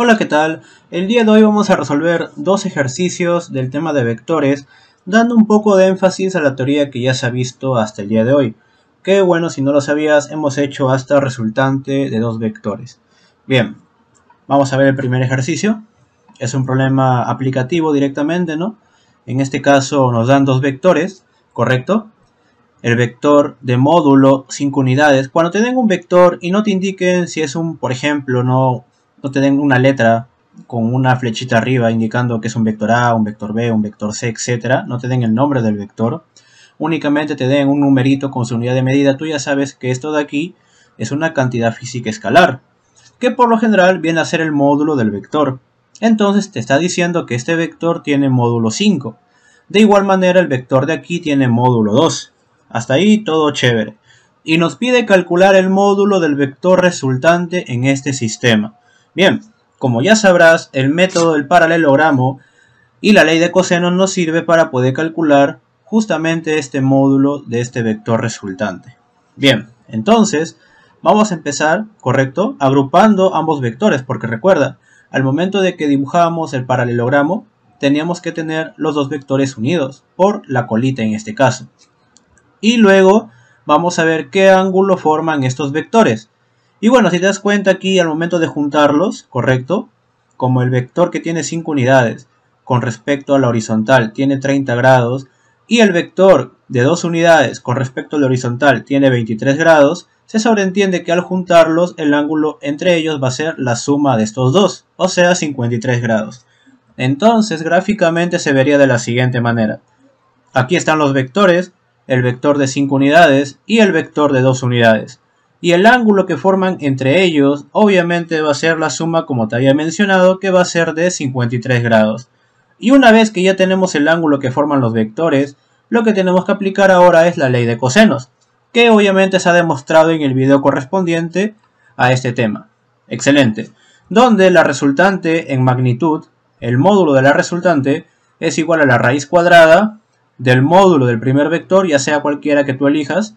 Hola, ¿qué tal? El día de hoy vamos a resolver dos ejercicios del tema de vectores, dando un poco de énfasis a la teoría que ya se ha visto hasta el día de hoy. Que bueno, si no lo sabías, hemos hecho hasta resultante de dos vectores. Bien, vamos a ver el primer ejercicio. Es un problema aplicativo directamente, ¿no? En este caso nos dan dos vectores, ¿correcto? El vector de módulo 5 unidades. Cuando te den un vector y no te indiquen si es un, por ejemplo, no te den una letra con una flechita arriba indicando que es un vector A, un vector B, un vector C, etc. No te den el nombre del vector. Únicamente te den un numerito con su unidad de medida. Tú ya sabes que esto de aquí es una cantidad física escalar, que por lo general viene a ser el módulo del vector. Entonces te está diciendo que este vector tiene módulo 5. De igual manera el vector de aquí tiene módulo 2. Hasta ahí todo chévere. Y nos pide calcular el módulo del vector resultante en este sistema. Bien, como ya sabrás, el método del paralelogramo y la ley de cosenos nos sirve para poder calcular justamente este módulo de este vector resultante. Bien, entonces vamos a empezar, ¿correcto? Agrupando ambos vectores, porque recuerda, al momento de que dibujábamos el paralelogramo, teníamos que tener los dos vectores unidos, por la colita en este caso. Y luego vamos a ver qué ángulo forman estos vectores. Y bueno, si te das cuenta aquí al momento de juntarlos, ¿correcto? Como el vector que tiene 5 unidades con respecto a la horizontal tiene 30 grados y el vector de 2 unidades con respecto a la horizontal tiene 23 grados, se sobreentiende que al juntarlos el ángulo entre ellos va a ser la suma de estos dos, o sea 53 grados. Entonces gráficamente se vería de la siguiente manera. Aquí están los vectores, el vector de 5 unidades y el vector de 2 unidades. Y el ángulo que forman entre ellos obviamente va a ser la suma, como te había mencionado, que va a ser de 53 grados. Y una vez que ya tenemos el ángulo que forman los vectores, lo que tenemos que aplicar ahora es la ley de cosenos, que obviamente se ha demostrado en el video correspondiente a este tema. Excelente. Donde la resultante en magnitud, el módulo de la resultante, es igual a la raíz cuadrada del módulo del primer vector, ya sea cualquiera que tú elijas,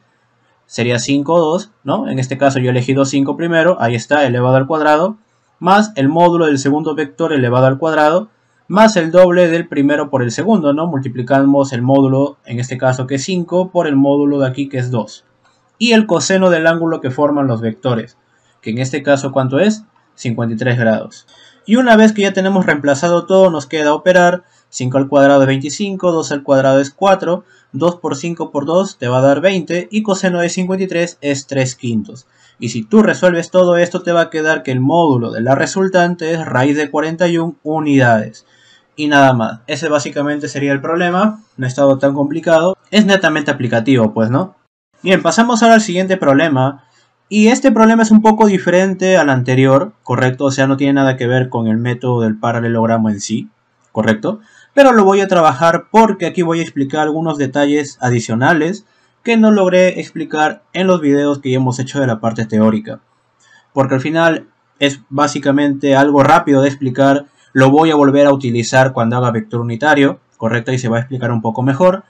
sería 5 o 2, ¿no? En este caso yo he elegido 5 primero, ahí está, elevado al cuadrado, más el módulo del segundo vector elevado al cuadrado, más el doble del primero por el segundo, ¿no? Multiplicamos el módulo, en este caso que es 5, por el módulo de aquí que es 2. Y el coseno del ángulo que forman los vectores, que en este caso, ¿cuánto es? 53 grados. Y una vez que ya tenemos reemplazado todo, nos queda operar. 5 al cuadrado es 25, 2 al cuadrado es 4, 2 por 5 por 2 te va a dar 20 y coseno de 53 es 3/5. Y si tú resuelves todo esto te va a quedar que el módulo de la resultante es raíz de 41 unidades. Y nada más, ese básicamente sería el problema, no ha estado tan complicado, es netamente aplicativo pues, ¿no? Bien, pasamos ahora al siguiente problema. Y este problema es un poco diferente al anterior, ¿correcto? O sea, no tiene nada que ver con el método del paralelogramo en sí, ¿correcto? Pero lo voy a trabajar porque aquí voy a explicar algunos detalles adicionales que no logré explicar en los videos que ya hemos hecho de la parte teórica. Porque al final es básicamente algo rápido de explicar, lo voy a volver a utilizar cuando haga vector unitario, ¿correcto? Y se va a explicar un poco mejor.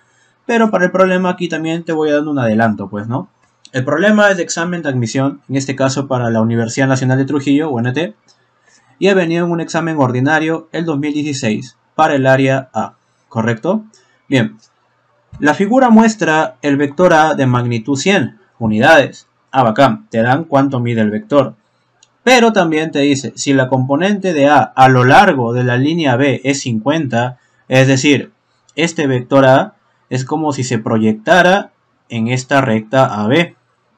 Pero para el problema aquí también te voy dando un adelanto, pues, ¿no? El problema es de examen de admisión, en este caso para la Universidad Nacional de Trujillo, UNT, y ha venido en un examen ordinario el 2016 para el área A, ¿correcto? Bien, la figura muestra el vector A de magnitud 100 unidades. Ah, bacán, te dan cuánto mide el vector. Pero también te dice, si la componente de A lo largo de la línea B es 50, es decir, este vector A es como si se proyectara en esta recta AB.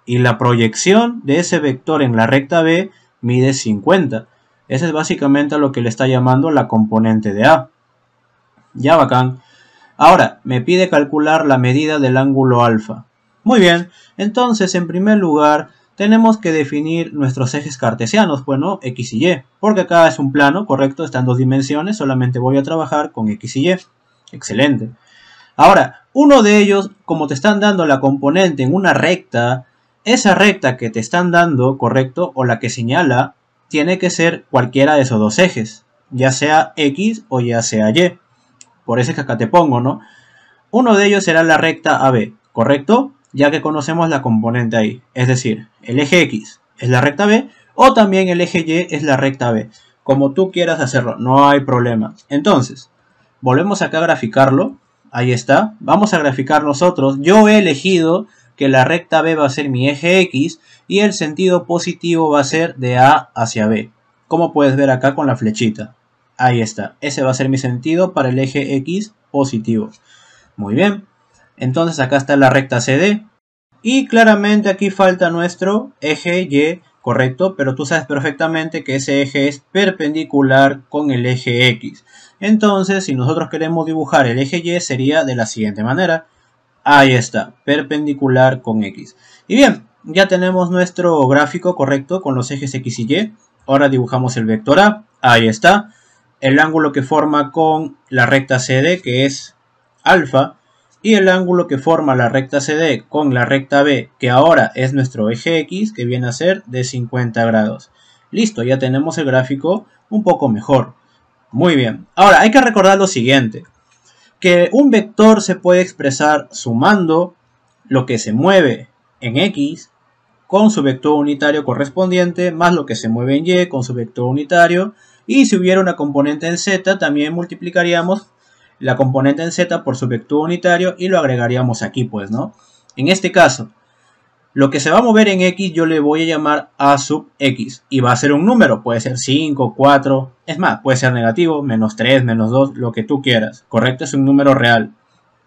Y la proyección de ese vector en la recta B mide 50. Ese es básicamente lo que le está llamando la componente de A. Ya bacán. Ahora, me pide calcular la medida del ángulo alfa. Muy bien, entonces en primer lugar tenemos que definir nuestros ejes cartesianos, bueno, X y Y. Porque acá es un plano, correcto, está en 2 dimensiones, solamente voy a trabajar con X y Y. Excelente. Ahora, uno de ellos, como te están dando la componente en una recta, esa recta que te están dando, correcto, o la que señala, tiene que ser cualquiera de esos dos ejes, ya sea X o ya sea Y. Por eso es que acá te pongo, ¿no? Uno de ellos será la recta AB, ¿correcto? Ya que conocemos la componente ahí. Es decir, el eje X es la recta B o también el eje Y es la recta B. como tú quieras hacerlo, no hay problema. Entonces, volvemos acá a graficarlo. Ahí está. Vamos a graficar nosotros. Yo he elegido que la recta B va a ser mi eje X y el sentido positivo va a ser de A hacia B. Como puedes ver acá con la flechita. Ahí está. Ese va a ser mi sentido para el eje X positivo. Muy bien. Entonces acá está la recta CD. Y claramente aquí falta nuestro eje Y, correcto, pero tú sabes perfectamente que ese eje es perpendicular con el eje X. Entonces, si nosotros queremos dibujar el eje Y, sería de la siguiente manera. Ahí está, perpendicular con X. Y bien, ya tenemos nuestro gráfico correcto con los ejes X y Y. Ahora dibujamos el vector A. Ahí está. El ángulo que forma con la recta CD, que es alfa. Y el ángulo que forma la recta CD con la recta B, que ahora es nuestro eje X, que viene a ser de 50 grados. Listo, ya tenemos el gráfico un poco mejor. Muy bien. Ahora, hay que recordar lo siguiente. Que un vector se puede expresar sumando lo que se mueve en X con su vector unitario correspondiente, más lo que se mueve en Y con su vector unitario. Y si hubiera una componente en Z, también multiplicaríamos la componente en Z por su vector unitario y lo agregaríamos aquí, pues, ¿no? En este caso, lo que se va a mover en X yo le voy a llamar A sub X y va a ser un número, puede ser 5, 4, es más, puede ser negativo, menos 3, menos 2, lo que tú quieras, ¿correcto? Es un número real.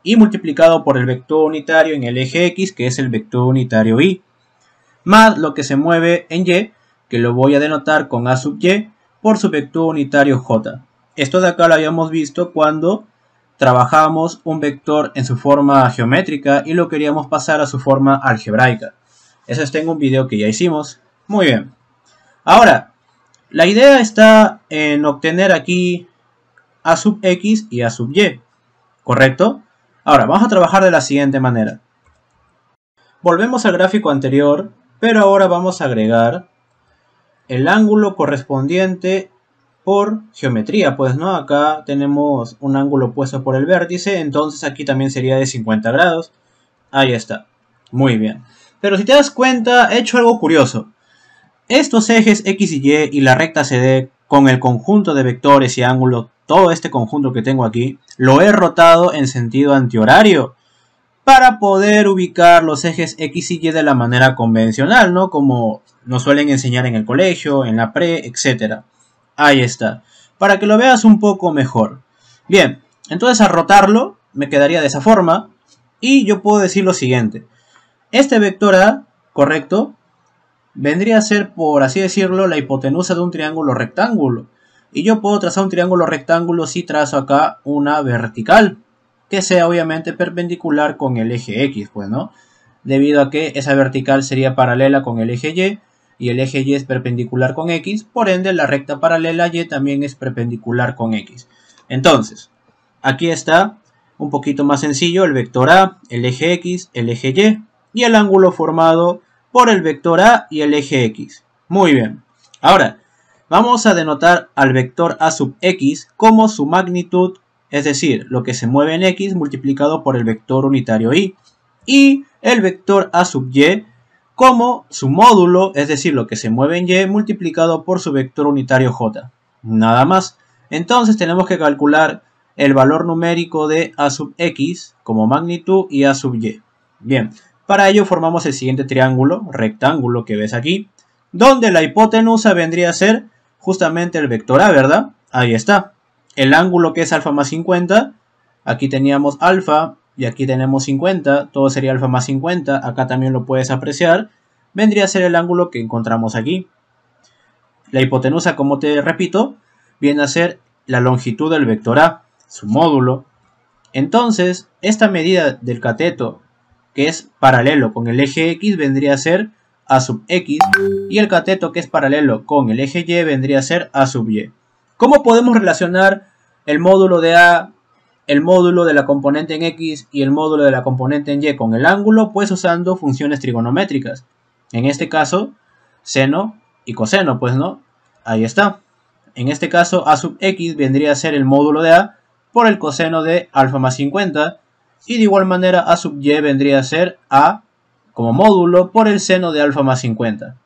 Y multiplicado por el vector unitario en el eje X, que es el vector unitario Y, más lo que se mueve en Y, que lo voy a denotar con A sub Y por su vector unitario J. Esto de acá lo habíamos visto cuando trabajamos un vector en su forma geométrica y lo queríamos pasar a su forma algebraica. Eso está en un video que ya hicimos. Muy bien. Ahora, la idea está en obtener aquí A sub X y A sub Y. ¿Correcto? Ahora, vamos a trabajar de la siguiente manera. Volvemos al gráfico anterior, pero ahora vamos a agregar el ángulo correspondiente por geometría, pues, ¿no? Acá tenemos un ángulo puesto por el vértice, entonces aquí también sería de 50 grados. Ahí está. Muy bien. Pero si te das cuenta, he hecho algo curioso. Estos ejes X y Y y la recta CD con el conjunto de vectores y ángulos, todo este conjunto que tengo aquí, lo he rotado en sentido antihorario para poder ubicar los ejes X y Y de la manera convencional, ¿no? Como nos suelen enseñar en el colegio, en la pre, etc. Ahí está. Para que lo veas un poco mejor. Bien, entonces al rotarlo me quedaría de esa forma. Y yo puedo decir lo siguiente. Este vector A, correcto, vendría a ser, por así decirlo, la hipotenusa de un triángulo rectángulo. Y yo puedo trazar un triángulo rectángulo si trazo acá una vertical, que sea obviamente perpendicular con el eje X, pues, ¿no? Debido a que esa vertical sería paralela con el eje Y el eje Y es perpendicular con X, por ende la recta paralela Y también es perpendicular con X. Entonces, aquí está un poquito más sencillo el vector A, el eje X, el eje Y el ángulo formado por el vector A y el eje X. Muy bien. Ahora, vamos a denotar al vector A sub X como su magnitud, es decir, lo que se mueve en X multiplicado por el vector unitario Y. Y el vector A sub Y como su módulo, es decir, lo que se mueve en Y multiplicado por su vector unitario J. Nada más. Entonces tenemos que calcular el valor numérico de A sub X como magnitud y A sub Y. Bien, para ello formamos el siguiente triángulo, rectángulo que ves aquí, donde la hipotenusa vendría a ser justamente el vector A, ¿verdad? Ahí está. El ángulo que es alfa más 50, aquí teníamos alfa, y aquí tenemos 50, todo sería alfa más 50, acá también lo puedes apreciar, vendría a ser el ángulo que encontramos aquí. La hipotenusa, como te repito, viene a ser la longitud del vector A, su módulo. Entonces, esta medida del cateto, que es paralelo con el eje X, vendría a ser A sub X, y el cateto que es paralelo con el eje Y vendría a ser A sub Y. ¿Cómo podemos relacionar el módulo de A, el módulo de la componente en X y el módulo de la componente en Y con el ángulo? Pues usando funciones trigonométricas. En este caso, seno y coseno, pues, ¿no? Ahí está. En este caso, A sub X vendría a ser el módulo de A por el coseno de alfa más 50. Y de igual manera, A sub Y vendría a ser A como módulo por el seno de alfa más 50.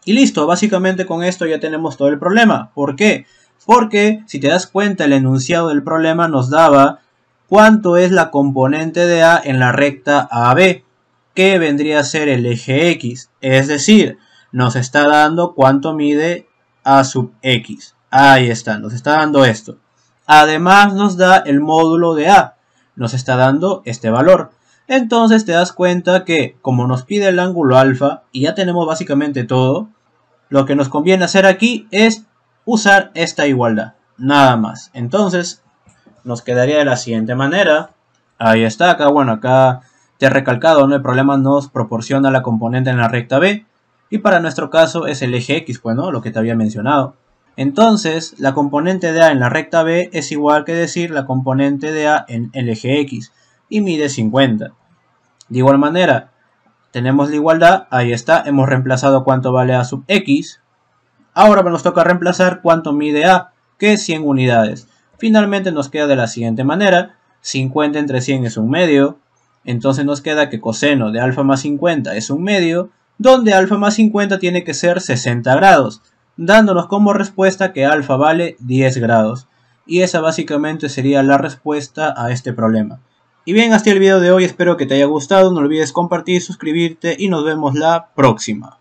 Y listo, básicamente con esto ya tenemos todo el problema. ¿Por qué? Porque si te das cuenta, el enunciado del problema nos daba cuánto es la componente de A en la recta AB, que vendría a ser el eje X. Es decir, nos está dando cuánto mide A sub X. Ahí está, nos está dando esto. Además nos da el módulo de A. Nos está dando este valor. Entonces te das cuenta que como nos pide el ángulo alfa y ya tenemos básicamente todo, lo que nos conviene hacer aquí es usar esta igualdad. Nada más. Entonces nos quedaría de la siguiente manera. Ahí está, acá te he recalcado, ¿no? El problema nos proporciona la componente en la recta B. Y para nuestro caso es el eje X, pues, ¿no? Lo que te había mencionado. Entonces, la componente de A en la recta B es igual que decir la componente de A en el eje X. Y mide 50. De igual manera, tenemos la igualdad. Ahí está, hemos reemplazado cuánto vale A sub X. Ahora nos toca reemplazar cuánto mide A, que es 100 unidades. Finalmente nos queda de la siguiente manera. 50 entre 100 es un medio. Entonces nos queda que coseno de alfa más 50 es un medio, donde alfa más 50 tiene que ser 60 grados, dándonos como respuesta que alfa vale 10 grados. Y esa básicamente sería la respuesta a este problema. Y bien, hasta el video de hoy, espero que te haya gustado, no olvides compartir, suscribirte y nos vemos la próxima.